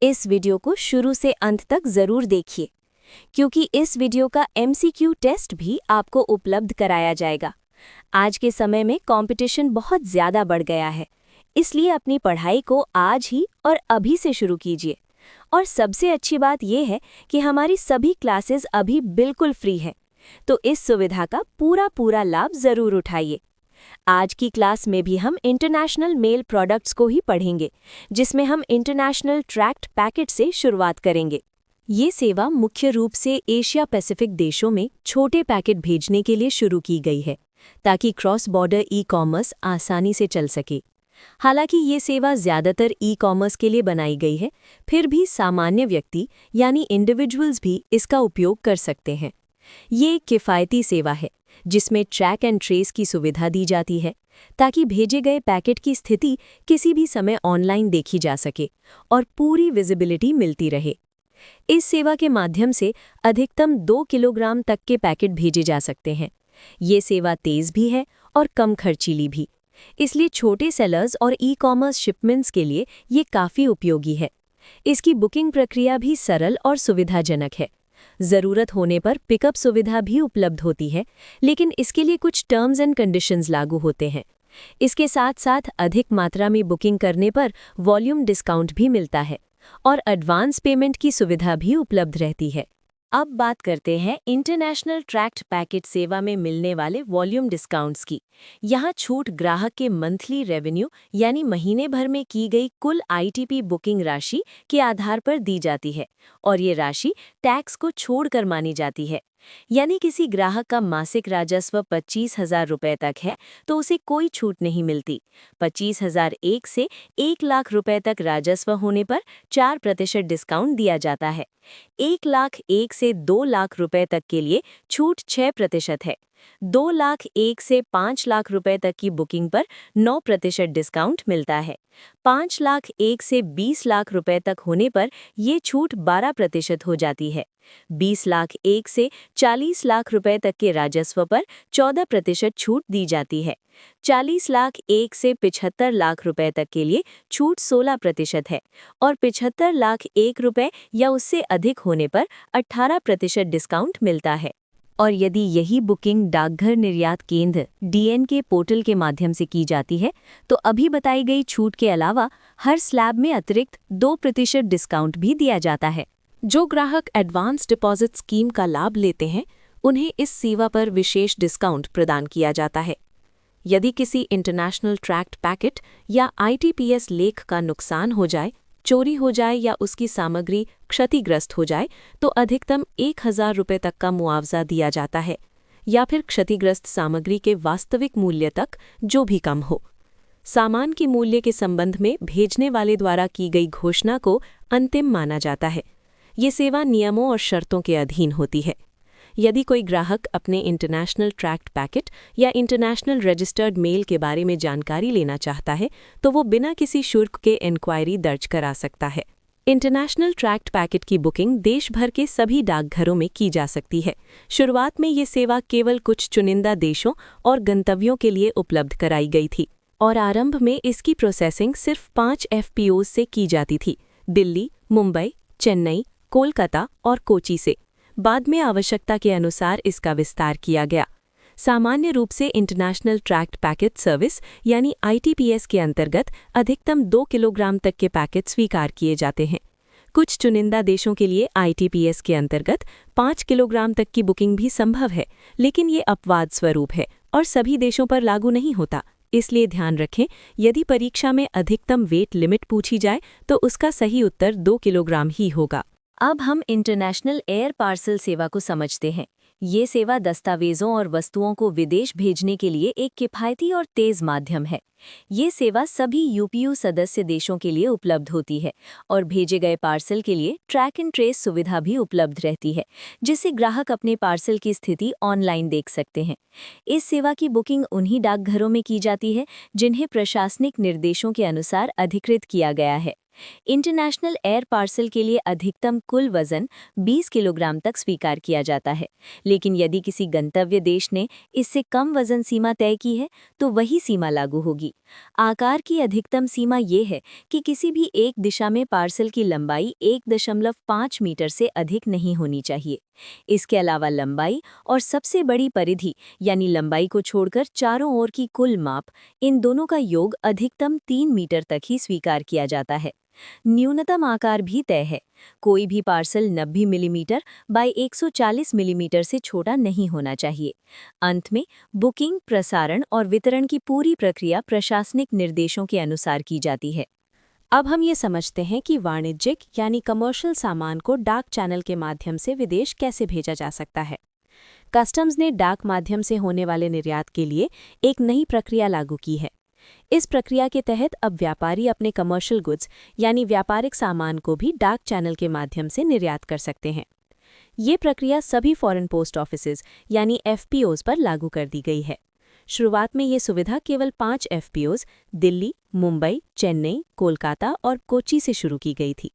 इस वीडियो को शुरू से अंत तक ज़रूर देखिए, क्योंकि इस वीडियो का MCQ टेस्ट भी आपको उपलब्ध कराया जाएगा। आज के समय में कंपटीशन बहुत ज़्यादा बढ़ गया है, इसलिए अपनी पढ़ाई को आज ही और अभी से शुरू कीजिए। और सबसे अच्छी बात यह है कि हमारी सभी क्लासेस अभी बिल्कुल फ्री हैं, तो इस सुविधा का पूरा लाभ ज़रूर उठाइए। आज की क्लास में भी हम इंटरनेशनल मेल प्रोडक्ट्स को ही पढ़ेंगे, जिसमें हम इंटरनेशनल ट्रैक्ट पैकेट से शुरुआत करेंगे। ये सेवा मुख्य रूप से एशिया पैसिफिक देशों में छोटे पैकेट भेजने के लिए शुरू की गई है, ताकि क्रॉस बॉर्डर ई-कॉमर्स आसानी से चल सके। हालांकि ये सेवा ज़्यादातर ई-कॉमर्स के लिए बनाई गई है, फिर भी सामान्य व्यक्ति यानी इंडिविजुअल्स भी इसका उपयोग कर सकते हैं। ये एक किफ़ायती सेवा है, जिसमें ट्रैक एंड ट्रेस की सुविधा दी जाती है, ताकि भेजे गए पैकेट की स्थिति किसी भी समय ऑनलाइन देखी जा सके और पूरी विजिबिलिटी मिलती रहे। इस सेवा के माध्यम से अधिकतम 2 किलोग्राम तक के पैकेट भेजे जा सकते हैं। ये सेवा तेज़ भी है और कम खर्चीली भी, इसलिए छोटे सेलर्स और ई-कॉमर्स शिपमेंट्स के लिए ये काफ़ी उपयोगी है। इसकी बुकिंग प्रक्रिया भी सरल और सुविधाजनक है। ज़रूरत होने पर पिकअप सुविधा भी उपलब्ध होती है, लेकिन इसके लिए कुछ टर्म्स एंड कंडीशंस लागू होते हैं। इसके साथ साथ अधिक मात्रा में बुकिंग करने पर वॉल्यूम डिस्काउंट भी मिलता है और एडवांस पेमेंट की सुविधा भी उपलब्ध रहती है। अब बात करते हैं इंटरनेशनल ट्रैक्ट पैकेट सेवा में मिलने वाले वॉल्यूम डिस्काउंट्स की। यहाँ छूट ग्राहक के मंथली रेवेन्यू यानी महीने भर में की गई कुल ITP बुकिंग राशि के आधार पर दी जाती है, और ये राशि टैक्स को छोड़कर मानी जाती है। यानी किसी ग्राहक का मासिक राजस्व 25,000 रुपये तक है तो उसे कोई छूट नहीं मिलती। 25,001 से 1 लाख रुपये तक राजस्व होने पर 4% डिस्काउंट दिया जाता है। 1,01 से 2 लाख रुपये तक के लिए छूट 6% है। 2,01 से 5 लाख रुपए तक की बुकिंग पर 9% डिस्काउंट मिलता है। 5,01 से 20 लाख रुपए तक होने पर ये छूट 12% हो जाती है। 20,01 से 40 लाख रुपए तक के राजस्व पर 14% छूट दी जाती है। 40,01 से 75 लाख रुपए तक के लिए छूट 16% है और 75,01 रुपए या उससे अधिक होने पर 18% डिस्काउंट मिलता है। और यदि यही बुकिंग डाकघर निर्यात केंद्र DN के पोर्टल के माध्यम से की जाती है, तो अभी बताई गई छूट के अलावा हर स्लैब में अतिरिक्त 2% डिस्काउंट भी दिया जाता है। जो ग्राहक एडवांस डिपॉजिट स्कीम का लाभ लेते हैं, उन्हें इस सेवा पर विशेष डिस्काउंट प्रदान किया जाता है। यदि किसी इंटरनेशनल ट्रैक्ट पैकेट या ITPS लेख का नुकसान हो जाए, चोरी हो जाए या उसकी सामग्री क्षतिग्रस्त हो जाए, तो अधिकतम 1,000 रुपये तक का मुआवजा दिया जाता है, या फिर क्षतिग्रस्त सामग्री के वास्तविक मूल्य तक, जो भी कम हो। सामान के मूल्य के संबंध में भेजने वाले द्वारा की गई घोषणा को अंतिम माना जाता है। ये सेवा नियमों और शर्तों के अधीन होती है। यदि कोई ग्राहक अपने इंटरनेशनल ट्रैक्ट पैकेट या इंटरनेशनल रजिस्टर्ड मेल के बारे में जानकारी लेना चाहता है, तो वो बिना किसी शुल्क के इंक्वायरी दर्ज करा सकता है। इंटरनेशनल ट्रैक्ट पैकेट की बुकिंग देश भर के सभी डाकघरों में की जा सकती है। शुरुआत में ये सेवा केवल कुछ चुनिंदा देशों और गंतव्यों के लिए उपलब्ध कराई गई थी, और आरंभ में इसकी प्रोसेसिंग सिर्फ 5 FPOs से की जाती थी: दिल्ली, मुंबई, चेन्नई, कोलकाता और कोची से। बाद में आवश्यकता के अनुसार इसका विस्तार किया गया। सामान्य रूप से इंटरनेशनल ट्रैक्ट पैकेट सर्विस यानी ITPS के अंतर्गत अधिकतम 2 किलोग्राम तक के पैकेट स्वीकार किए जाते हैं। कुछ चुनिंदा देशों के लिए ITPS के अंतर्गत 5 किलोग्राम तक की बुकिंग भी संभव है, लेकिन ये अपवाद स्वरूप है और सभी देशों पर लागू नहीं होता। इसलिए ध्यान रखें, यदि परीक्षा में अधिकतम वेट लिमिट पूछी जाए तो उसका सही उत्तर 2 किलोग्राम ही होगा। अब हम इंटरनेशनल एयर पार्सल सेवा को समझते हैं। ये सेवा दस्तावेज़ों और वस्तुओं को विदेश भेजने के लिए एक किफ़ायती और तेज़ माध्यम है। ये सेवा सभी UPU सदस्य देशों के लिए उपलब्ध होती है और भेजे गए पार्सल के लिए ट्रैक एंड ट्रेस सुविधा भी उपलब्ध रहती है, जिससे ग्राहक अपने पार्सल की स्थिति ऑनलाइन देख सकते हैं। इस सेवा की बुकिंग उन्हीं डाकघरों में की जाती है जिन्हें प्रशासनिक निर्देशों के अनुसार अधिकृत किया गया है। इंटरनेशनल एयर पार्सल के लिए अधिकतम कुल वजन 20 किलोग्राम तक स्वीकार किया जाता है, लेकिन यदि किसी गंतव्य देश ने इससे कम वजन सीमा तय की है तो वही सीमा लागू होगी। आकार की अधिकतम सीमा ये है कि किसी भी एक दिशा में पार्सल की लंबाई 1.5 मीटर से अधिक नहीं होनी चाहिए। इसके अलावा लंबाई और सबसे बड़ी परिधि यानी लंबाई को छोड़कर चारों ओर की कुल माप, इन दोनों का योग अधिकतम 3 मीटर तक ही स्वीकार किया जाता है। न्यूनतम आकार भी तय है। कोई भी पार्सल 90 मिलीमीटर बाय 140 मिलीमीटर से छोटा नहीं होना चाहिए। अंत में बुकिंग, प्रसारण और वितरण की पूरी प्रक्रिया प्रशासनिक निर्देशों के अनुसार की जाती है। अब हम ये समझते हैं कि वाणिज्यिक यानी कमर्शियल सामान को डाक चैनल के माध्यम से विदेश कैसे भेजा जा सकता है। कस्टम्स ने डाक माध्यम से होने वाले निर्यात के लिए एक नई प्रक्रिया लागू की है। इस प्रक्रिया के तहत अब व्यापारी अपने कमर्शियल गुड्स यानी व्यापारिक सामान को भी डाक चैनल के माध्यम से निर्यात कर सकते हैं। ये प्रक्रिया सभी फॉरेन पोस्ट ऑफिसेज यानी एफपीओज पर लागू कर दी गई है। शुरुआत में ये सुविधा केवल 5 एफपीओज दिल्ली, मुंबई, चेन्नई, कोलकाता और कोच्चि से शुरू की गई थी।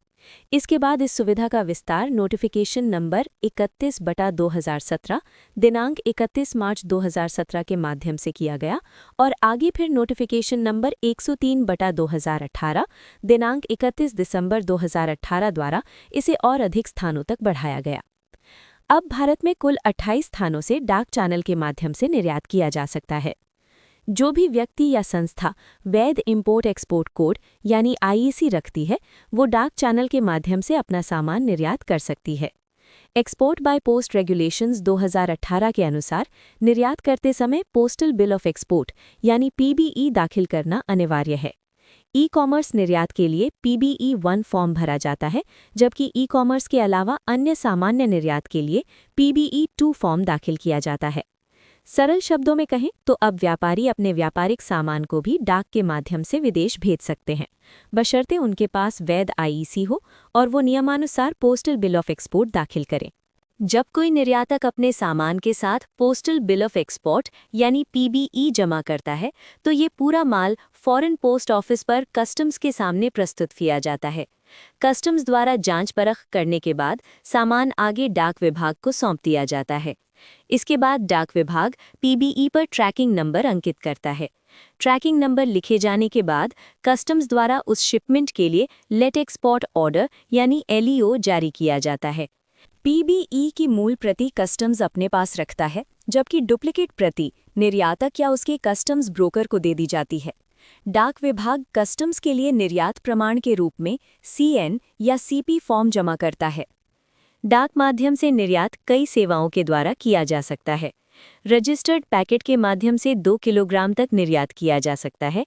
इसके बाद इस सुविधा का विस्तार नोटिफिकेशन नंबर 31/2017 दिनांक 31 मार्च 2017 के माध्यम से किया गया और आगे फिर नोटिफिकेशन नंबर 103/2018 दिनांक 31 दिसंबर 2018 द्वारा इसे और अधिक स्थानों तक बढ़ाया गया। अब भारत में कुल 28 स्थानों से डाक चैनल के माध्यम से निर्यात किया जा सकता है। जो भी व्यक्ति या संस्था वैध इंपोर्ट एक्सपोर्ट कोड यानी आईईसी रखती है, वो डाक चैनल के माध्यम से अपना सामान निर्यात कर सकती है। एक्सपोर्ट बाय पोस्ट रेगुलेशंस 2018 के अनुसार निर्यात करते समय पोस्टल बिल ऑफ एक्सपोर्ट यानी पीबीई दाखिल करना अनिवार्य है। ई कॉमर्स निर्यात के लिए पीबीई 1 फॉर्म भरा जाता है, जबकि ई कॉमर्स के अलावा अन्य सामान्य निर्यात के लिए पीबीई 2 फॉर्म दाखिल किया जाता है। सरल शब्दों में कहें तो अब व्यापारी अपने व्यापारिक सामान को भी डाक के माध्यम से विदेश भेज सकते हैं, बशर्ते उनके पास वैध आईईसी हो और वो नियमानुसार पोस्टल बिल ऑफ एक्सपोर्ट दाखिल करें। जब कोई निर्यातक अपने सामान के साथ पोस्टल बिल ऑफ एक्सपोर्ट यानी पीबीई जमा करता है, तो ये पूरा माल फॉरेन पोस्ट ऑफिस पर कस्टम्स के सामने प्रस्तुत किया जाता है। कस्टम्स द्वारा जांच परख करने के बाद सामान आगे डाक विभाग को सौंप दिया जाता है। इसके बाद डाक विभाग पीबीई पर ट्रैकिंग नंबर अंकित करता है। ट्रैकिंग नंबर लिखे जाने के बाद कस्टम्स द्वारा उस शिपमेंट के लिए लेट एक्सपोर्ट ऑर्डर यानी एलईओ जारी किया जाता है। पीबीई की मूल प्रति कस्टम्स अपने पास रखता है, जबकि डुप्लीकेट प्रति निर्यातक या उसके कस्टम्स ब्रोकर को दे दी जाती है। डाक विभाग कस्टम्स के लिए निर्यात प्रमाण के रूप में सीएन या सीपी फॉर्म जमा करता है। डाक माध्यम से निर्यात कई सेवाओं के द्वारा किया जा सकता है। रजिस्टर्ड पैकेट के माध्यम से 2 किलोग्राम तक निर्यात किया जा सकता है।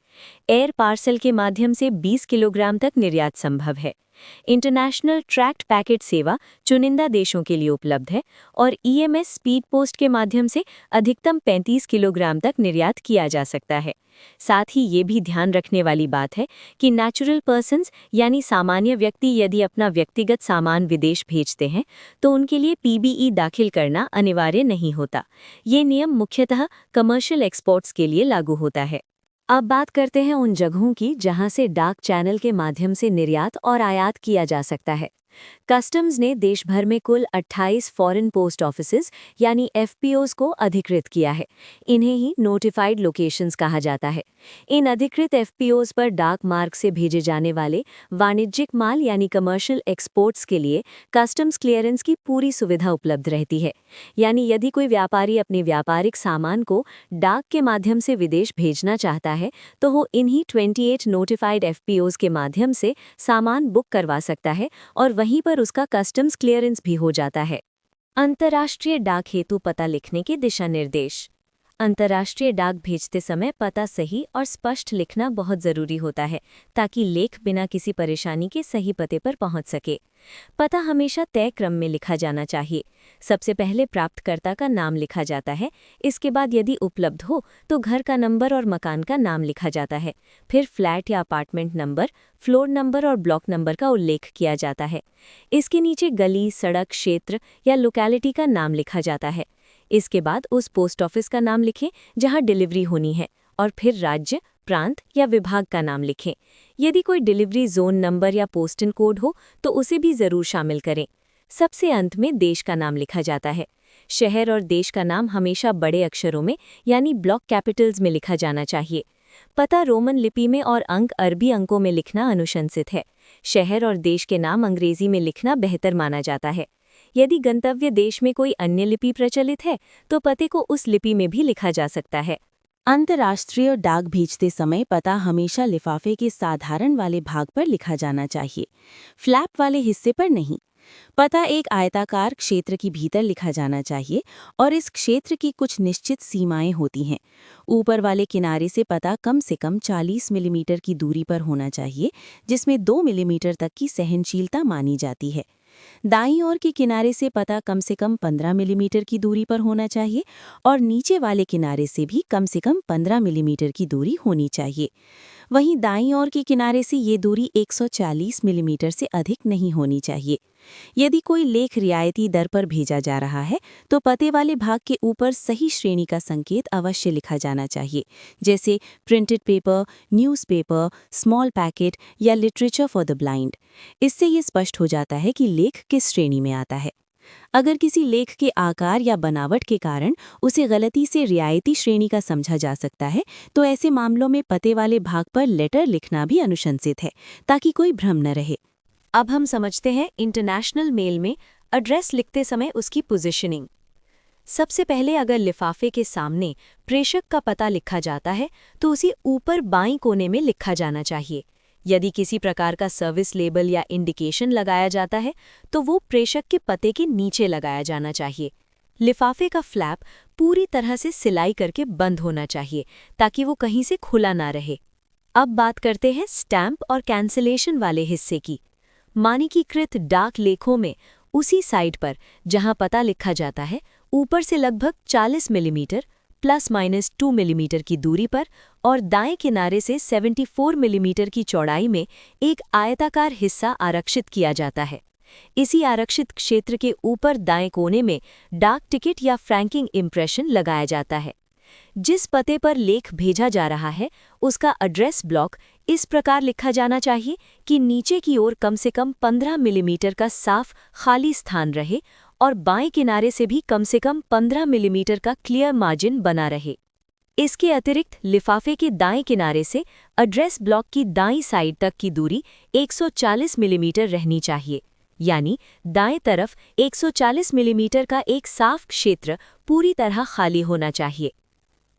एयर पार्सल के माध्यम से 20 किलोग्राम तक निर्यात संभव है। इंटरनेशनल ट्रैक्ड पैकेट सेवा चुनिंदा देशों के लिए उपलब्ध है और ईएमएस स्पीड पोस्ट के माध्यम से अधिकतम 35 किलोग्राम तक निर्यात किया जा सकता है। साथ ही ये भी ध्यान रखने वाली बात है कि नेचुरल पर्सन्स यानी सामान्य व्यक्ति यदि अपना व्यक्तिगत सामान विदेश भेजते हैं तो उनके लिए पीबीई दाखिल करना अनिवार्य नहीं होता। ये नियम मुख्यतः कमर्शियल एक्सपोर्ट्स के लिए लागू होता है। अब बात करते हैं उन जगहों की जहां से डाक चैनल के माध्यम से निर्यात और आयात किया जा सकता है। कस्टम्स ने देश भर में कुल 28 फॉरेन पोस्ट ऑफिसेज यानी एफपीओज को अधिकृत किया है। इन्हें ही नोटिफाइड लोकेशंस कहा जाता है। इन अधिकृत एफपीओज पर डाक मार्ग से भेजे जाने वाले वाणिज्यिक माल यानी कमर्शियल एक्सपोर्ट्स के लिए कस्टम्स क्लियरेंस की पूरी सुविधा उपलब्ध रहती है। यानी यदि कोई व्यापारी अपने व्यापारिक सामान को डाक के माध्यम से विदेश भेजना चाहता है तो वो इन्हीं 28 नोटिफाइड एफपीओज के माध्यम से सामान बुक करवा सकता है और वहीं पर उसका कस्टम्स क्लियरेंस भी हो जाता है। अंतर्राष्ट्रीय डाक हेतु पता लिखने के दिशा निर्देश। अंतर्राष्ट्रीय डाक भेजते समय पता सही और स्पष्ट लिखना बहुत ज़रूरी होता है ताकि लेख बिना किसी परेशानी के सही पते पर पहुंच सके। पता हमेशा तय क्रम में लिखा जाना चाहिए। सबसे पहले प्राप्तकर्ता का नाम लिखा जाता है, इसके बाद यदि उपलब्ध हो तो घर का नंबर और मकान का नाम लिखा जाता है। फिर फ्लैट या अपार्टमेंट नंबर, फ्लोर नंबर और ब्लॉक नंबर का उल्लेख किया जाता है। इसके नीचे गली, सड़क, क्षेत्र या लोकेलिटी का नाम लिखा जाता है। इसके बाद उस पोस्ट ऑफिस का नाम लिखें जहां डिलीवरी होनी है और फिर राज्य, प्रांत या विभाग का नाम लिखें। यदि कोई डिलीवरी जोन नंबर या पोस्टल कोड हो तो उसे भी ज़रूर शामिल करें। सबसे अंत में देश का नाम लिखा जाता है। शहर और देश का नाम हमेशा बड़े अक्षरों में यानी ब्लॉक कैपिटल्स में लिखा जाना चाहिए। पता रोमन लिपि में और अंक अरबी अंकों में लिखना अनुशंसित है। शहर और देश के नाम अंग्रेजी में लिखना बेहतर माना जाता है। यदि गंतव्य देश में कोई अन्य लिपि प्रचलित है तो पते को उस लिपि में भी लिखा जा सकता है। अंतर्राष्ट्रीय डाक भेजते समय पता हमेशा लिफाफे के साधारण वाले भाग पर लिखा जाना चाहिए, फ्लैप वाले हिस्से पर नहीं। पता एक आयताकार क्षेत्र के भीतर लिखा जाना चाहिए और इस क्षेत्र की कुछ निश्चित सीमाएं होती हैं। ऊपर वाले किनारे से पता कम से कम 40 मिलीमीटर की दूरी पर होना चाहिए, जिसमें 2 मिलीमीटर तक की सहनशीलता मानी जाती है। दाईं ओर के किनारे से पता कम से कम 15 मिलीमीटर की दूरी पर होना चाहिए और नीचे वाले किनारे से भी कम से कम 15 मिलीमीटर की दूरी होनी चाहिए। वहीं दाईं ओर के किनारे से ये दूरी 140 मिलीमीटर से अधिक नहीं होनी चाहिए। यदि कोई लेख रियायती दर पर भेजा जा रहा है तो पते वाले भाग के ऊपर सही श्रेणी का संकेत अवश्य लिखा जाना चाहिए, जैसे printed paper, newspaper, small packet या लिटरेचर फॉर द ब्लाइंड। इससे ये स्पष्ट हो जाता है कि लेख किस श्रेणी में आता है। अगर किसी लेख के आकार या बनावट के कारण उसे गलती से रियायती श्रेणी का समझा जा सकता है तो ऐसे मामलों में पते वाले भाग पर लेटर लिखना भी अनुशंसित है, ताकि कोई भ्रम न रहे। अब हम समझते हैं इंटरनेशनल मेल में एड्रेस लिखते समय उसकी पोजीशनिंग। सबसे पहले अगर लिफाफे के सामने प्रेषक का पता लिखा जाता है तो उसे ऊपर बाईं कोने में लिखा जाना चाहिए। यदि किसी प्रकार का सर्विस लेबल या इंडिकेशन लगाया जाता है तो वो प्रेषक के पते के नीचे लगाया जाना चाहिए। लिफाफे का फ्लैप पूरी तरह से सिलाई करके बंद होना चाहिए ताकि वो कहीं से खुला ना रहे। अब बात करते हैं स्टैंप और कैंसिलेशन वाले हिस्से की। मानकीकृत डाक लेखों में उसी साइड पर जहां पता लिखा जाता है ऊपर से लगभग 40 मिलीमीटर ±2 मिलीमीटर की दूरी पर और दाएं किनारे से 74 मिलीमीटर की चौड़ाई में एक आयताकार हिस्सा आरक्षित किया जाता है। इसी आरक्षित क्षेत्र के ऊपर दाएं कोने में डाक टिकट या फ्रैंकिंग इम्प्रेशन लगाया जाता है। जिस पते पर लेख भेजा जा रहा है उसका एड्रेस ब्लॉक इस प्रकार लिखा जाना चाहिए कि नीचे की ओर कम से कम 15 मिलीमीटर का साफ खाली स्थान रहे और बाएं किनारे से भी कम से कम 15 मिलीमीटर का क्लियर मार्जिन बना रहे। इसके अतिरिक्त लिफाफे के दाएं किनारे से एड्रेस ब्लॉक की दाईं साइड तक की दूरी 140 मिलीमीटर रहनी चाहिए, यानी दाएं तरफ 140 मिलीमीटर का एक साफ क्षेत्र पूरी तरह खाली होना चाहिए।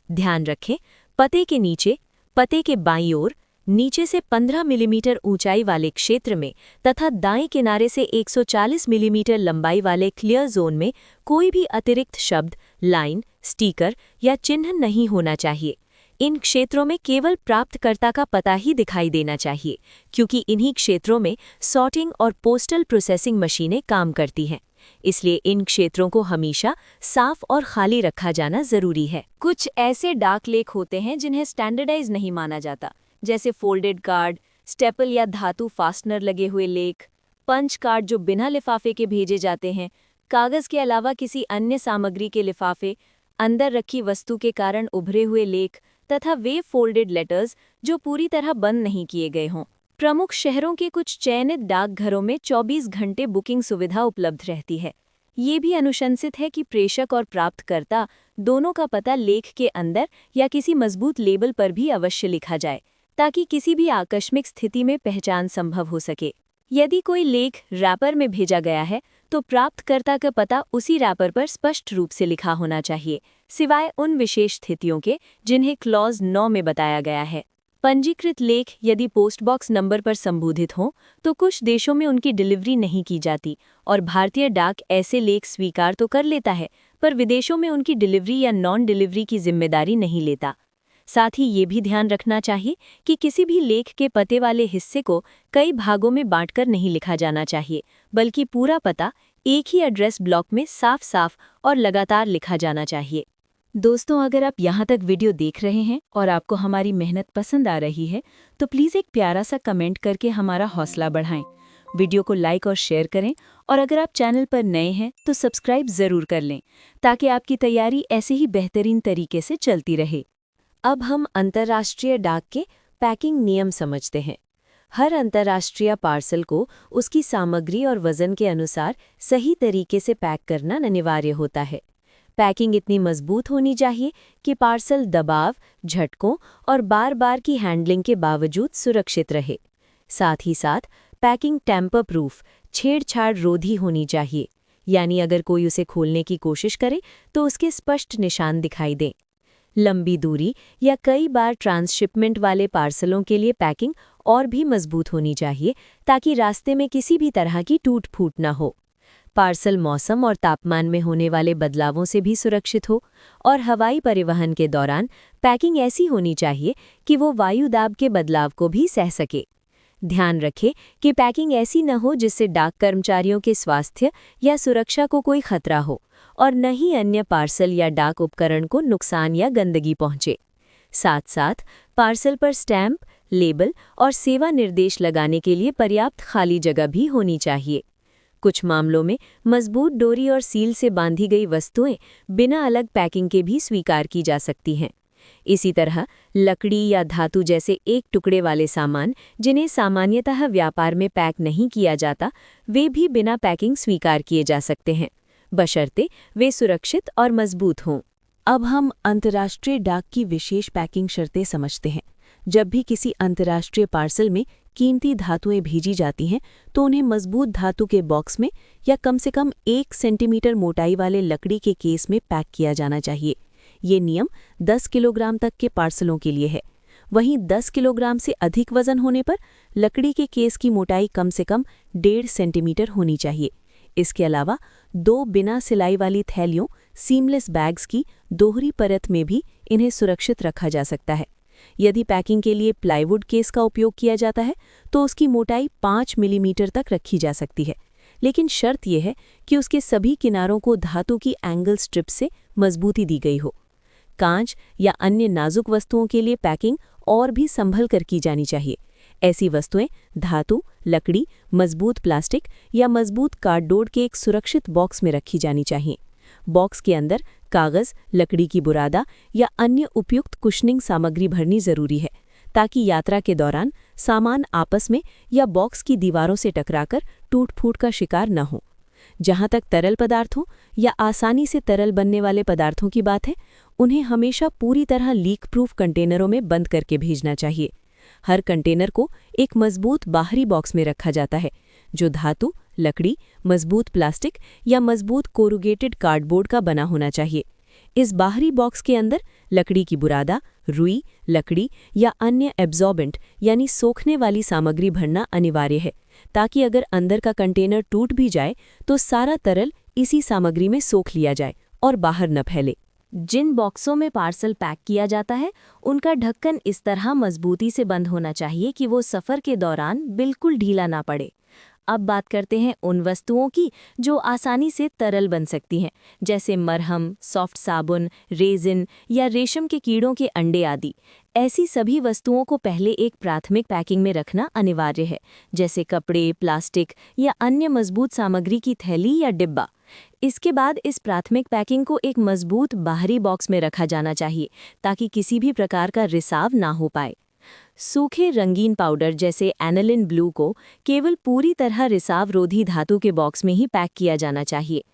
ध्यान रखें, पते के नीचे, पते के बाईं ओर, नीचे से 15 मिलीमीटर ऊंचाई वाले क्षेत्र में तथा दाएं किनारे से 140 मिलीमीटर लंबाई वाले क्लियर जोन में कोई भी अतिरिक्त शब्द, लाइन, स्टिकर या चिन्ह नहीं होना चाहिए। इन क्षेत्रों में केवल प्राप्तकर्ता का पता ही दिखाई देना चाहिए, क्योंकि इन्हीं क्षेत्रों में सॉर्टिंग और पोस्टल प्रोसेसिंग मशीनें काम करती हैं। इसलिए इन क्षेत्रों को हमेशा साफ और खाली रखा जाना जरूरी है। कुछ ऐसे डाक लेख होते हैं जिन्हें स्टैंडर्डाइज नहीं माना जाता, जैसे फोल्डेड कार्ड, स्टेपल या धातु फास्टनर लगे हुए लेख, पंच कार्ड जो बिना लिफाफे के भेजे जाते हैं, कागज के अलावा किसी अन्य सामग्री के लिफाफे, अंदर रखी वस्तु के कारण उभरे हुए लेख तथा वे फोल्डेड लेटर्स जो पूरी तरह बंद नहीं किए गए हों। प्रमुख शहरों के कुछ चयनित डाकघरों में 24 घंटे बुकिंग सुविधा उपलब्ध रहती है। ये भी अनुशंसित है कि प्रेषक और प्राप्तकर्ता दोनों का पता लेख के अंदर या किसी मजबूत लेबल पर भी अवश्य लिखा जाए, ताकि किसी भी आकस्मिक स्थिति में पहचान संभव हो सके। यदि कोई लेख रैपर में भेजा गया है तो प्राप्तकर्ता का पता उसी रैपर पर स्पष्ट रूप से लिखा होना चाहिए, सिवाय उन विशेष स्थितियों के जिन्हें क्लॉज 9 में बताया गया है। पंजीकृत लेख यदि पोस्ट बॉक्स नंबर पर संबोधित हों तो कुछ देशों में उनकी डिलीवरी नहीं की जाती और भारतीय डाक ऐसे लेख स्वीकार तो कर लेता है, पर विदेशों में उनकी डिलीवरी या नॉन डिलीवरी की जिम्मेदारी नहीं लेता। साथ ही ये भी ध्यान रखना चाहिए कि किसी भी लेख के पते वाले हिस्से को कई भागों में बांटकर नहीं लिखा जाना चाहिए, बल्कि पूरा पता एक ही एड्रेस ब्लॉक में साफ साफ और लगातार लिखा जाना चाहिए। दोस्तों, अगर आप यहाँ तक वीडियो देख रहे हैं और आपको हमारी मेहनत पसंद आ रही है तो प्लीज़ एक प्यारा सा कमेंट करके हमारा हौसला बढ़ाएं। वीडियो को लाइक और शेयर करें और अगर आप चैनल पर नए हैं तो सब्सक्राइब ज़रूर कर लें, ताकि आपकी तैयारी ऐसे ही बेहतरीन तरीके से चलती रहे। अब हम अंतर्राष्ट्रीय डाक के पैकिंग नियम समझते हैं। हर अंतर्राष्ट्रीय पार्सल को उसकी सामग्री और वजन के अनुसार सही तरीके से पैक करना अनिवार्य होता है। पैकिंग इतनी मजबूत होनी चाहिए कि पार्सल दबाव, झटकों और बार-बार की हैंडलिंग के बावजूद सुरक्षित रहे। साथ ही साथ पैकिंग टेम्पर प्रूफ, छेड़छाड़ रोधी होनी चाहिए, यानी अगर कोई उसे खोलने की कोशिश करे तो उसके स्पष्ट निशान दिखाई दें। लंबी दूरी या कई बार ट्रांसशिपमेंट वाले पार्सलों के लिए पैकिंग और भी मजबूत होनी चाहिए ताकि रास्ते में किसी भी तरह की टूट-फूट न हो। पार्सल मौसम और तापमान में होने वाले बदलावों से भी सुरक्षित हो और हवाई परिवहन के दौरान पैकिंग ऐसी होनी चाहिए कि वो वायु दाब के बदलाव को भी सह सके। ध्यान रखें कि पैकिंग ऐसी न हो जिससे डाक कर्मचारियों के स्वास्थ्य या सुरक्षा को कोई खतरा हो और न ही अन्य पार्सल या डाक उपकरण को नुकसान या गंदगी पहुंचे। साथ-साथ पार्सल पर स्टैंप, लेबल और सेवा निर्देश लगाने के लिए पर्याप्त खाली जगह भी होनी चाहिए। कुछ मामलों में मजबूत डोरी और सील से बांधी गई वस्तुएं बिना अलग पैकिंग के भी स्वीकार की जा सकती हैं। इसी तरह लकड़ी या धातु जैसे एक टुकड़े वाले सामान, जिन्हें सामान्यतः व्यापार में पैक नहीं किया जाता, वे भी बिना पैकिंग स्वीकार किए जा सकते हैं, बशर्ते वे सुरक्षित और मजबूत हों। अब हम अंतर्राष्ट्रीय डाक की विशेष पैकिंग शर्तें समझते हैं। जब भी किसी अंतर्राष्ट्रीय पार्सल में कीमती धातुएं भेजी जाती हैं तो उन्हें मजबूत धातु के बॉक्स में या कम से कम 1 सेंटीमीटर मोटाई वाले लकड़ी के केस में पैक किया जाना चाहिए। ये नियम 10 किलोग्राम तक के पार्सलों के लिए है। वहीं 10 किलोग्राम से अधिक वजन होने पर लकड़ी के केस की मोटाई कम से कम 1.5 सेंटीमीटर होनी चाहिए। इसके अलावा 2 बिना सिलाई वाली थैलियों, सीमलेस बैग्स की दोहरी परत में भी इन्हें सुरक्षित रखा जा सकता है। यदि पैकिंग के लिए प्लाईवुड केस का उपयोग किया जाता है तो उसकी मोटाई 5 मिलीमीटर तक रखी जा सकती है, लेकिन शर्त यह है कि उसके सभी किनारों को धातु की एंगल स्ट्रिप से मजबूती दी गई हो। कांच या अन्य नाजुक वस्तुओं के लिए पैकिंग और भी संभल कर की जानी चाहिए। ऐसी वस्तुएं धातु, लकड़ी, मजबूत प्लास्टिक या मजबूत कार्डबोर्ड के एक सुरक्षित बॉक्स में रखी जानी चाहिए। बॉक्स के अंदर कागज, लकड़ी की बुरादा या अन्य उपयुक्त कुशनिंग सामग्री भरनी जरूरी है, ताकि यात्रा के दौरान सामान आपस में या बॉक्स की दीवारों से टकराकर टूट-फूट का शिकार न हो। जहां तक तरल पदार्थों या आसानी से तरल बनने वाले पदार्थों की बात है, उन्हें हमेशा पूरी तरह लीक प्रूफ कंटेनरों में बंद करके भेजना चाहिए। हर कंटेनर को एक मजबूत बाहरी बॉक्स में रखा जाता है, जो धातु, लकड़ी, मजबूत प्लास्टिक या मजबूत कोरुगेटेड कार्डबोर्ड का बना होना चाहिए। इस बाहरी बॉक्स के अंदर लकड़ी की बुरादा, रुई, लकड़ी या अन्य एब्जॉर्बेंट यानी सोखने वाली सामग्री भरना अनिवार्य है, ताकि अगर अंदर का कंटेनर टूट भी जाए तो सारा तरल इसी सामग्री में सोख लिया जाए और बाहर न फैले। जिन बॉक्सों में पार्सल पैक किया जाता है, उनका ढक्कन इस तरह मजबूती से बंद होना चाहिए कि वो सफ़र के दौरान बिल्कुल ढीला ना पड़े। अब बात करते हैं उन वस्तुओं की जो आसानी से तरल बन सकती हैं, जैसे मरहम, सॉफ्ट साबुन, रेजिन या रेशम के कीड़ों के अंडे आदि। ऐसी सभी वस्तुओं को पहले एक प्राथमिक पैकिंग में रखना अनिवार्य है, जैसे कपड़े, प्लास्टिक या अन्य मजबूत सामग्री की थैली या डिब्बा। इसके बाद इस प्राथमिक पैकिंग को एक मजबूत बाहरी बॉक्स में रखा जाना चाहिए, ताकि किसी भी प्रकार का रिसाव ना हो पाए। सूखे रंगीन पाउडर जैसे एनालिन ब्लू को केवल पूरी तरह रिसाव रोधी धातु के बॉक्स में ही पैक किया जाना चाहिए।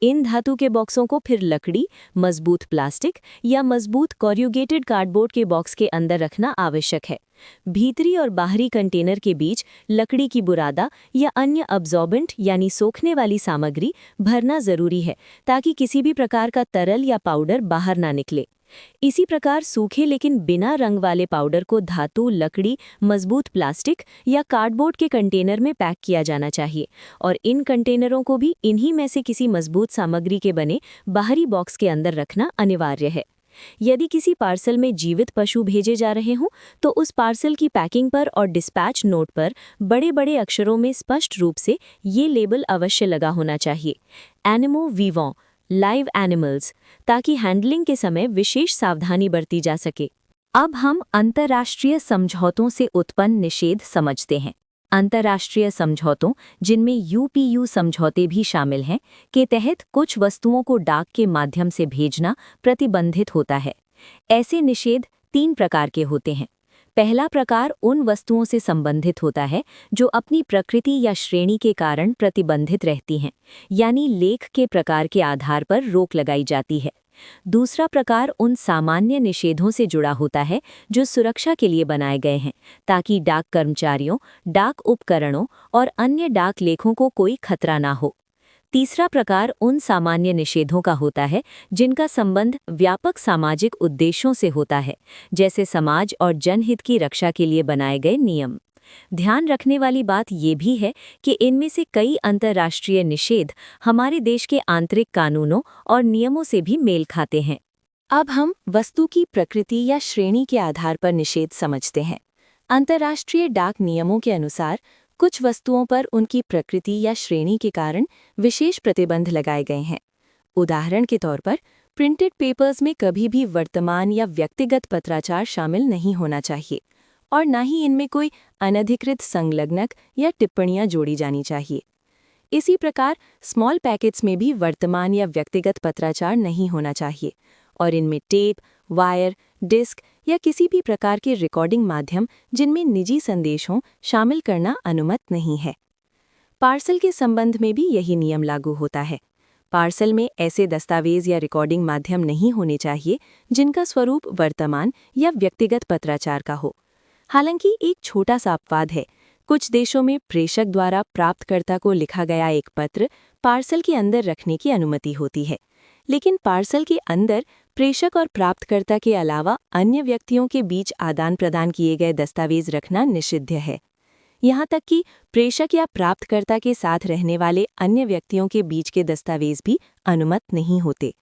इन धातु के बॉक्सों को फिर लकड़ी, मजबूत प्लास्टिक या मजबूत कोरुगेटेड कार्डबोर्ड के बॉक्स के अंदर रखना आवश्यक है। भीतरी और बाहरी कंटेनर के बीच लकड़ी की बुरादा या अन्य अब्जॉर्बेंट यानी सोखने वाली सामग्री भरना जरूरी है, ताकि किसी भी प्रकार का तरल या पाउडर बाहर ना निकले। इसी प्रकार सूखे लेकिन बिना रंग वाले पाउडर को धातु, लकड़ी, मजबूत प्लास्टिक या कार्डबोर्ड के कंटेनर में पैक किया जाना चाहिए और इन कंटेनरों को भी इन्हीं में से किसी मजबूत सामग्री के बने बाहरी बॉक्स के अंदर रखना अनिवार्य है। यदि किसी पार्सल में जीवित पशु भेजे जा रहे हों तो उस पार्सल की पैकिंग पर और डिस्पैच नोट पर बड़े-बड़े अक्षरों में स्पष्ट रूप से ये लेबल अवश्य लगा होना चाहिए, एनिमो वीवॉ, लाइव एनिमल्स, ताकि हैंडलिंग के समय विशेष सावधानी बरती जा सके। अब हम अंतर्राष्ट्रीय समझौतों से उत्पन्न निषेध समझते हैं। अंतर्राष्ट्रीय समझौतों, जिनमें यूपीयू समझौते भी शामिल हैं, के तहत कुछ वस्तुओं को डाक के माध्यम से भेजना प्रतिबंधित होता है। ऐसे निषेध 3 प्रकार के होते हैं। पहला प्रकार उन वस्तुओं से संबंधित होता है जो अपनी प्रकृति या श्रेणी के कारण प्रतिबंधित रहती हैं, यानी लेख के प्रकार के आधार पर रोक लगाई जाती है। दूसरा प्रकार उन सामान्य निषेधों से जुड़ा होता है जो सुरक्षा के लिए बनाए गए हैं, ताकि डाक कर्मचारियों, डाक उपकरणों और अन्य डाक लेखों को कोई खतरा ना हो। तीसरा प्रकार उन सामान्य निषेधों का होता है जिनका संबंध व्यापक सामाजिक उद्देश्यों से होता है, जैसे समाज और जनहित की रक्षा के लिए बनाए गए नियम। ध्यान रखने वाली बात ये भी है कि इनमें से कई अंतर्राष्ट्रीय निषेध हमारे देश के आंतरिक कानूनों और नियमों से भी मेल खाते हैं। अब हम वस्तु की प्रकृति या श्रेणी के आधार पर निषेध समझते हैं। अंतर्राष्ट्रीय डाक नियमों के अनुसार कुछ वस्तुओं पर उनकी प्रकृति या श्रेणी के कारण विशेष प्रतिबंध लगाए गए हैं। उदाहरण के तौर पर प्रिंटेड पेपर्स में कभी भी वर्तमान या व्यक्तिगत पत्राचार शामिल नहीं होना चाहिए और न ही इनमें कोई अनधिकृत संलग्नक या टिप्पणियां जोड़ी जानी चाहिए। इसी प्रकार स्मॉल पैकेट्स में भी वर्तमान या व्यक्तिगत पत्राचार नहीं होना चाहिए और इनमें टेप, वायर, डिस्क या किसी भी प्रकार के रिकॉर्डिंग माध्यम जिनमें निजी संदेश हों शामिल करना अनुमत नहीं है। पार्सल के संबंध में भी यही नियम लागू होता है। पार्सल में ऐसे दस्तावेज या रिकॉर्डिंग माध्यम नहीं होने चाहिए जिनका स्वरूप वर्तमान या व्यक्तिगत पत्राचार का हो। हालांकि एक छोटा सा अपवाद है। कुछ देशों में प्रेषक द्वारा प्राप्तकर्ता को लिखा गया एक पत्र पार्सल के अंदर रखने की अनुमति होती है, लेकिन पार्सल के अंदर प्रेषक और प्राप्तकर्ता के अलावा अन्य व्यक्तियों के बीच आदान प्रदान किए गए दस्तावेज रखना निषिद्ध है। यहाँ तक कि प्रेषक या प्राप्तकर्ता के साथ रहने वाले अन्य व्यक्तियों के बीच के दस्तावेज भी अनुमत नहीं होते।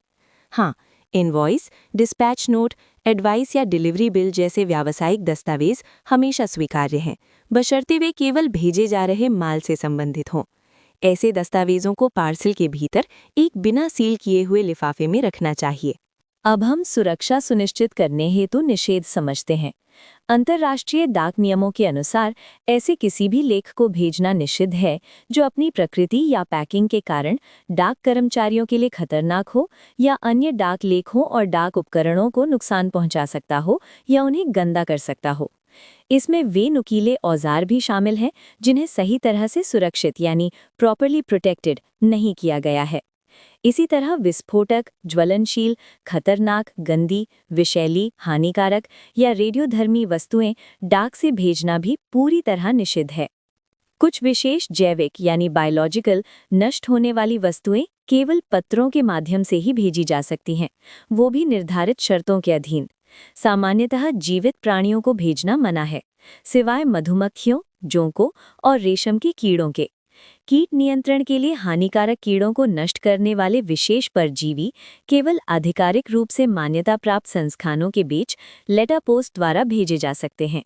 हाँ, इनवॉइस, डिस्पैच नोट, एडवाइस या डिलीवरी बिल जैसे व्यावसायिक दस्तावेज हमेशा स्वीकार्य हैं, बशर्ते वे केवल भेजे जा रहे माल से संबंधित हों। ऐसे दस्तावेजों को पार्सल के भीतर एक बिना सील किए हुए लिफाफे में रखना चाहिए। अब हम सुरक्षा सुनिश्चित करने हेतु निषेध समझते हैं। अंतर्राष्ट्रीय डाक नियमों के अनुसार ऐसे किसी भी लेख को भेजना निषिद्ध है जो अपनी प्रकृति या पैकिंग के कारण डाक कर्मचारियों के लिए खतरनाक हो या अन्य डाक लेखों और डाक उपकरणों को नुकसान पहुंचा सकता हो या उन्हें गंदा कर सकता हो। इसमें वे नुकीले औजार भी शामिल हैं जिन्हें सही तरह से सुरक्षित यानी प्रॉपरली प्रोटेक्टेड नहीं किया गया है। इसी तरह विस्फोटक, ज्वलनशील, खतरनाक, गंदी, विषैली, हानिकारक या रेडियोधर्मी वस्तुएं डाक से भेजना भी पूरी तरह निषिद्ध है। कुछ विशेष जैविक यानी बायोलॉजिकल नष्ट होने वाली वस्तुएं केवल पत्रों के माध्यम से ही भेजी जा सकती हैं, वो भी निर्धारित शर्तों के अधीन। सामान्यतः जीवित प्राणियों को भेजना मना है, सिवाय मधुमक्खियों, जोंकों और रेशम के कीड़ों के। कीट नियंत्रण के लिए हानिकारक कीड़ों को नष्ट करने वाले विशेष परजीवी केवल आधिकारिक रूप से मान्यता प्राप्त संस्थानों के बीच लेटर पोस्ट द्वारा भेजे जा सकते हैं।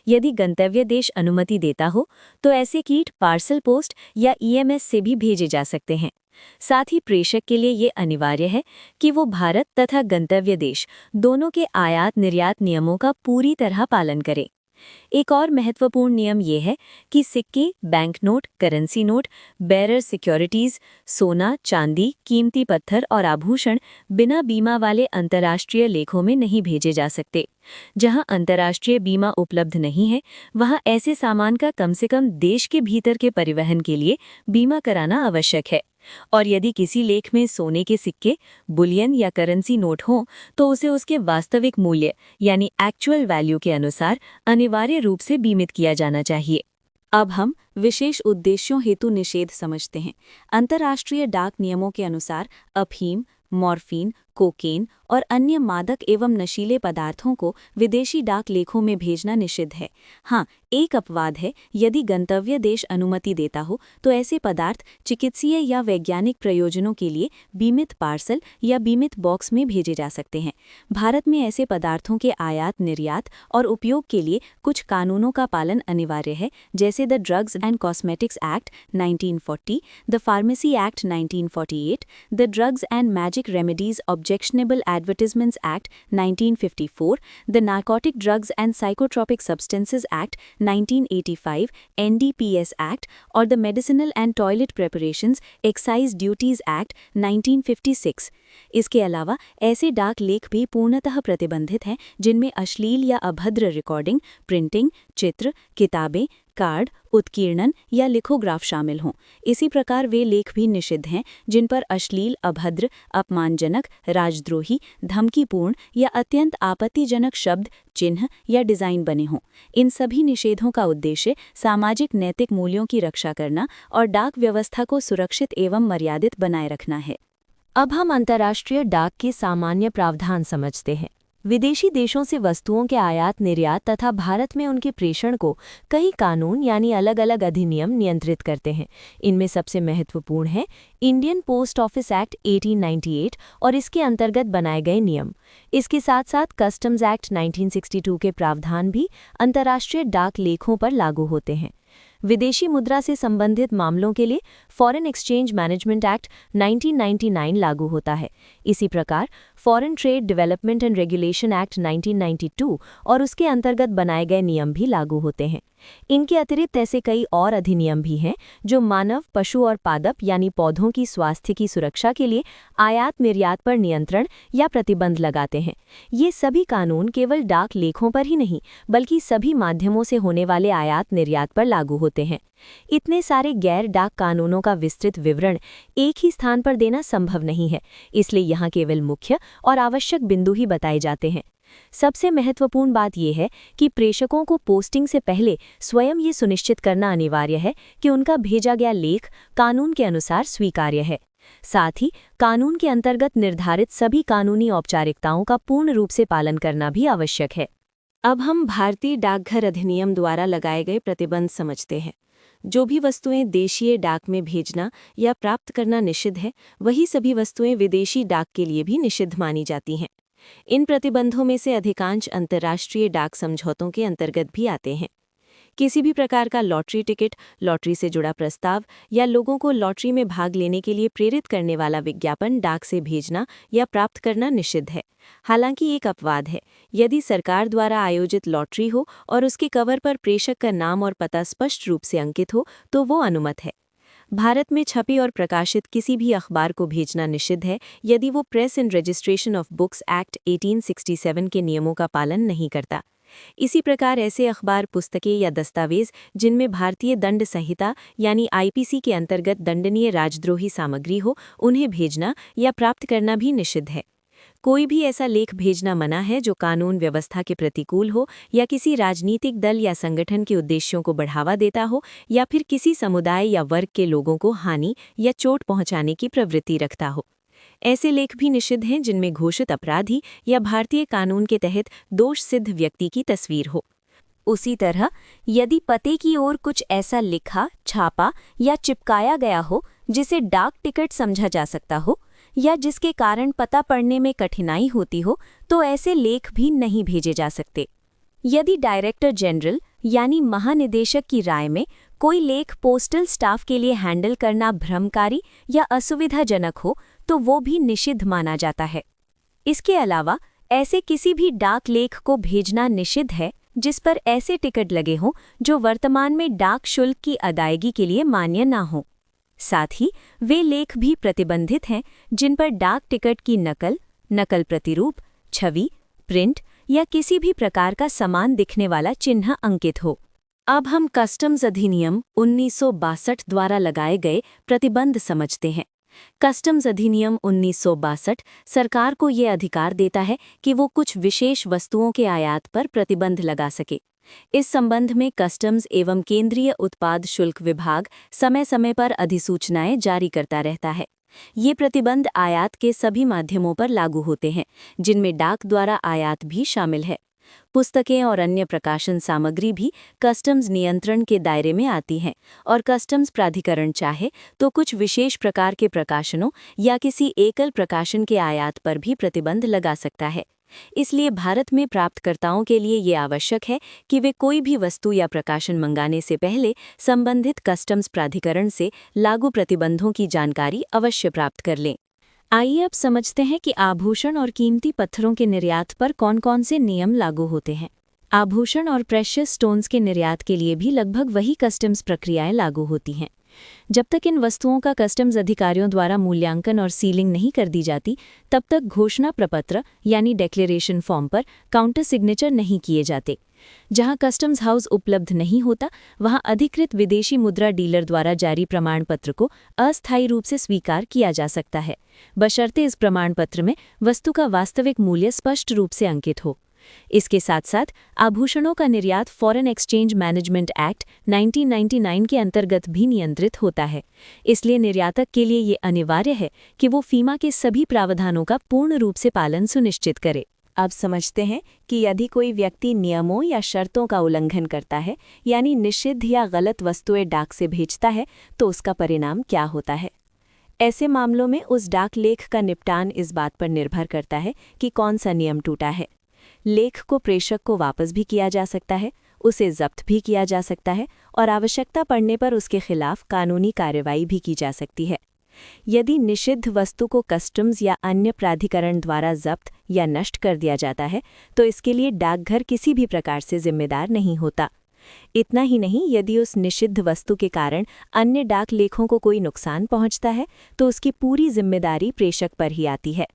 यदि गंतव्य देश अनुमति देता हो तो ऐसे कीट पार्सल पोस्ट या ईएमएस से भी भेजे जा सकते हैं। साथ ही प्रेषक के लिए ये अनिवार्य है कि वो भारत तथा गंतव्य देश दोनों के आयात निर्यात नियमों का पूरी तरह पालन करे। एक और महत्वपूर्ण नियम ये है कि सिक्के, bank note, currency note, bearer securities, सोना, चांदी, कीमती पत्थर और आभूषण बिना बीमा वाले अंतर्राष्ट्रीय लेखों में नहीं भेजे जा सकते। जहां अंतर्राष्ट्रीय बीमा उपलब्ध नहीं है, वहां ऐसे सामान का कम से कम देश के भीतर के परिवहन के लिए बीमा कराना आवश्यक है। और यदि किसी लेख में सोने के सिक्के, बुलियन या करेंसी नोट हों तो उसे उसके वास्तविक मूल्य यानी एक्चुअल वैल्यू के अनुसार अनिवार्य रूप से बीमित किया जाना चाहिए। अब हम विशेष उद्देश्यों हेतु निषेध समझते हैं। अंतर्राष्ट्रीय डाक नियमों के अनुसार अफीम, मॉर्फिन, कोकेन और अन्य मादक एवं नशीले पदार्थों को विदेशी डाक लेखों में भेजना निषिद्ध है। हाँ, एक अपवाद है, यदि गंतव्य देश अनुमति देता हो तो ऐसे पदार्थ चिकित्सीय या वैज्ञानिक प्रयोजनों के लिए बीमित पार्सल या बीमित बॉक्स में भेजे जा सकते हैं। भारत में ऐसे पदार्थों के आयात निर्यात और उपयोग के लिए कुछ कानूनों का पालन अनिवार्य है, जैसे the drugs and cosmetics act 1940, the pharmacy act 1948, the drugs and magic remedies Objectionable Advertisements Act 1954, the Narcotic Drugs and Psychotropic Substances Act 1985, NDPS Act, और the Medicinal and Toilet Preparations Excise Duties Act 1956। इसके अलावा ऐसे डाक लेख भी पूर्णतः प्रतिबंधित हैं जिनमें अश्लील या अभद्र रिकॉर्डिंग, प्रिंटिंग, चित्र, किताबें, कार्ड, उत्कीर्णन या लिखोग्राफ शामिल हों। इसी प्रकार वे लेख भी निषिद्ध हैं जिन पर अश्लील, अभद्र, अपमानजनक, राजद्रोही, धमकीपूर्ण या अत्यंत आपत्तिजनक शब्द, चिन्ह या डिज़ाइन बने हों। इन सभी निषेधों का उद्देश्य सामाजिक नैतिक मूल्यों की रक्षा करना और डाक व्यवस्था को सुरक्षित एवं मर्यादित बनाए रखना है। अब हम अंतर्राष्ट्रीय डाक के सामान्य प्रावधान समझते हैं। विदेशी देशों से वस्तुओं के आयात निर्यात तथा भारत में उनके प्रेषण को कई कानून यानी अलग अलग अधिनियम नियंत्रित करते हैं। इनमें सबसे महत्वपूर्ण है इंडियन पोस्ट ऑफिस एक्ट 1898 और इसके अंतर्गत बनाए गए नियम। इसके साथ साथ कस्टम्स एक्ट 1962 के प्रावधान भी अंतर्राष्ट्रीय डाक लेखों पर लागू होते हैं। विदेशी मुद्रा से संबंधित मामलों के लिए फॉरेन एक्सचेंज मैनेजमेंट एक्ट 1999 लागू होता है। इसी प्रकार foreign trade development and regulation act 1992 और उसके अंतर्गत बनाए गए नियम भी लागू होते हैं। इनके अतिरिक्त ऐसे कई और अधिनियम भी हैं जो मानव, पशु और पादप यानी पौधों की स्वास्थ्य की सुरक्षा के लिए आयात निर्यात पर नियंत्रण या प्रतिबंध लगाते हैं। ये सभी कानून केवल डाक लेखों पर ही नहीं बल्कि सभी माध्यमों से होने वाले आयात निर्यात पर लागू होते हैं। इतने सारे गैर डाक कानूनों का विस्तृत विवरण एक ही स्थान पर देना संभव नहीं है, इसलिए यहाँ केवल मुख्य और आवश्यक बिंदु ही बताए जाते हैं। सबसे महत्वपूर्ण बात यह है कि प्रेषकों को पोस्टिंग से पहले स्वयं ये सुनिश्चित करना अनिवार्य है कि उनका भेजा गया लेख कानून के अनुसार स्वीकार्य है। साथ ही कानून के अंतर्गत निर्धारित सभी कानूनी औपचारिकताओं का पूर्ण रूप से पालन करना भी आवश्यक है। अब हम भारतीय डाकघर अधिनियम द्वारा लगाए गए प्रतिबंध समझते हैं। जो भी वस्तुएं देशीय डाक में भेजना या प्राप्त करना निषिद्ध है, वही सभी वस्तुएं विदेशी डाक के लिए भी निषिद्ध मानी जाती हैं। इन प्रतिबंधों में से अधिकांश अंतर्राष्ट्रीय डाक समझौतों के अंतर्गत भी आते हैं। किसी भी प्रकार का लॉटरी टिकट, लॉटरी से जुड़ा प्रस्ताव या लोगों को लॉटरी में भाग लेने के लिए प्रेरित करने वाला विज्ञापन डाक से भेजना या प्राप्त करना निषिद्ध है। हालांकि एक अपवाद है, यदि सरकार द्वारा आयोजित लॉटरी हो और उसके कवर पर प्रेषक का नाम और पता स्पष्ट रूप से अंकित हो तो वो अनुमत है। भारत में छपी और प्रकाशित किसी भी अखबार को भेजना निषिद्ध है यदि वो press and registration of books act 1867 के नियमों का पालन नहीं करता। इसी प्रकार ऐसे अखबार, पुस्तकें या दस्तावेज जिनमें भारतीय दंड संहिता यानी आईपीसी के अंतर्गत दंडनीय राजद्रोही सामग्री हो, उन्हें भेजना या प्राप्त करना भी निषिद्ध है। कोई भी ऐसा लेख भेजना मना है जो कानून व्यवस्था के प्रतिकूल हो या किसी राजनीतिक दल या संगठन के उद्देश्यों को बढ़ावा देता हो या फिर किसी समुदाय या वर्ग के लोगों को हानि या चोट पहुंचाने की प्रवृत्ति रखता हो। ऐसे लेख भी निषिद्ध हैं जिनमें घोषित अपराधी या भारतीय कानून के तहत दोष सिद्ध व्यक्ति की तस्वीर हो। उसी तरह यदि पते की ओर कुछ ऐसा लिखा, छापा या चिपकाया गया हो जिसे डाक टिकट समझा जा सकता हो या जिसके कारण पता पढ़ने में कठिनाई होती हो, तो ऐसे लेख भी नहीं भेजे जा सकते। यदि डायरेक्टर जनरल यानी महानिदेशक की राय में कोई लेख पोस्टल स्टाफ के लिए हैंडल करना भ्रमकारी या असुविधाजनक हो तो वो भी निषिद्ध माना जाता है। इसके अलावा ऐसे किसी भी डाक लेख को भेजना निषिद्ध है जिस पर ऐसे टिकट लगे हों जो वर्तमान में डाक शुल्क की अदायगी के लिए मान्य ना हो। साथ ही वे लेख भी प्रतिबंधित हैं जिन पर डाक टिकट की नकल प्रतिरूप, छवि, प्रिंट या किसी भी प्रकार का समान दिखने वाला चिन्ह अंकित हो। अब हम कस्टम्स अधिनियम 1962 द्वारा लगाए गए प्रतिबंध समझते हैं। कस्टम्स अधिनियम 1962 सरकार को ये अधिकार देता है कि वो कुछ विशेष वस्तुओं के आयात पर प्रतिबंध लगा सके। इस संबंध में कस्टम्स एवं केंद्रीय उत्पाद शुल्क विभाग समय समय पर अधिसूचनाएं जारी करता रहता है। ये प्रतिबंध आयात के सभी माध्यमों पर लागू होते हैं, जिनमें डाक द्वारा आयात भी शामिल है। पुस्तकें और अन्य प्रकाशन सामग्री भी कस्टम्स नियंत्रण के दायरे में आती हैं और कस्टम्स प्राधिकरण चाहे तो कुछ विशेष प्रकार के प्रकाशनों या किसी एकल प्रकाशन के आयात पर भी प्रतिबंध लगा सकता है। इसलिए भारत में प्राप्तकर्ताओं के लिए ये आवश्यक है कि वे कोई भी वस्तु या प्रकाशन मंगाने से पहले संबंधित कस्टम्स प्राधिकरण से लागू प्रतिबंधों की जानकारी अवश्य प्राप्त कर लें। आइए अब समझते हैं कि आभूषण और कीमती पत्थरों के निर्यात पर कौन-कौन से नियम लागू होते हैं। आभूषण और प्रेशियस स्टोन्स के निर्यात के लिए भी लगभग वही कस्टम्स प्रक्रियाएं लागू होती हैं। जब तक इन वस्तुओं का कस्टम्स अधिकारियों द्वारा मूल्यांकन और सीलिंग नहीं कर दी जाती, तब तक घोषणा प्रपत्र यानी डिक्लेरेशन फॉर्म पर काउंटर सिग्नेचर नहीं किए जाते। जहां कस्टम्स हाउस उपलब्ध नहीं होता, वहां अधिकृत विदेशी मुद्रा डीलर द्वारा जारी प्रमाण पत्र को अस्थायी रूप से स्वीकार किया जा सकता है, बशर्ते इस प्रमाण पत्र में वस्तु का वास्तविक मूल्य स्पष्ट रूप से अंकित हो। इसके साथ साथ आभूषणों का निर्यात फॉरेन एक्सचेंज मैनेजमेंट एक्ट 1999 के अंतर्गत भी नियंत्रित होता है। इसलिए निर्यातक के लिए ये अनिवार्य है कि वो फीमा के सभी प्रावधानों का पूर्ण रूप से पालन सुनिश्चित करे। अब समझते हैं कि यदि कोई व्यक्ति नियमों या शर्तों का उल्लंघन करता है, यानी निषिद्ध या गलत वस्तुएं डाक से भेजता है, तो उसका परिणाम क्या होता है। ऐसे मामलों में उस डाक लेख का निपटान इस बात पर निर्भर करता है कि कौन सा नियम टूटा है। लेख को प्रेषक को वापस भी किया जा सकता है, उसे जब्त भी किया जा सकता है और आवश्यकता पड़ने पर उसके खिलाफ कानूनी कार्रवाई भी की जा सकती है। यदि निषिद्ध वस्तु को कस्टम्स या अन्य प्राधिकरण द्वारा जब्त या नष्ट कर दिया जाता है, तो इसके लिए डाकघर किसी भी प्रकार से जिम्मेदार नहीं होता। इतना ही नहीं, यदि उस निषिद्ध वस्तु के कारण अन्य डाक लेखों को कोई नुकसान पहुंचता है, तो उसकी पूरी जिम्मेदारी प्रेषक पर ही आती है।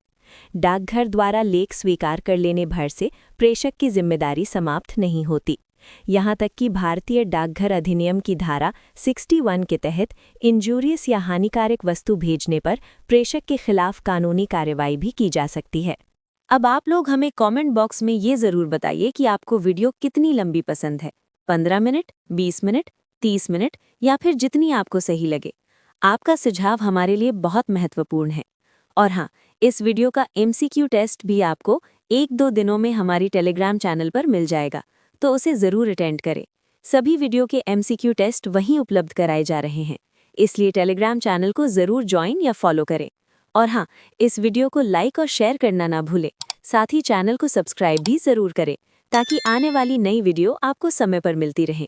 डाकघर द्वारा लेख स्वीकार कर लेने भर से प्रेषक की जिम्मेदारी समाप्त नहीं होती। यहाँ तक कि भारतीय डाकघर अधिनियम की धारा 61 के तहत इंजूरियस या हानिकारक वस्तु भेजने पर प्रेषक के खिलाफ कानूनी कार्रवाई भी की जा सकती है। अब आप लोग हमें कमेंट बॉक्स में ये ज़रूर बताइए कि आपको वीडियो कितनी लंबी पसंद है, 15 मिनट, 20 मिनट, 30 मिनट या फिर जितनी आपको सही लगे। आपका सुझाव हमारे लिए बहुत महत्वपूर्ण है। और हाँ, इस वीडियो का MCQ टेस्ट भी आपको 1-2 दिनों में हमारी टेलीग्राम चैनल पर मिल जाएगा, तो उसे ज़रूर अटेंड करें। सभी वीडियो के MCQ टेस्ट वहीं उपलब्ध कराए जा रहे हैं, इसलिए टेलीग्राम चैनल को ज़रूर ज्वाइन या फॉलो करें। और हाँ, इस वीडियो को लाइक और शेयर करना ना भूलें। साथ ही चैनल को सब्सक्राइब भी ज़रूर करें, ताकि आने वाली नई वीडियो आपको समय पर मिलती रहे।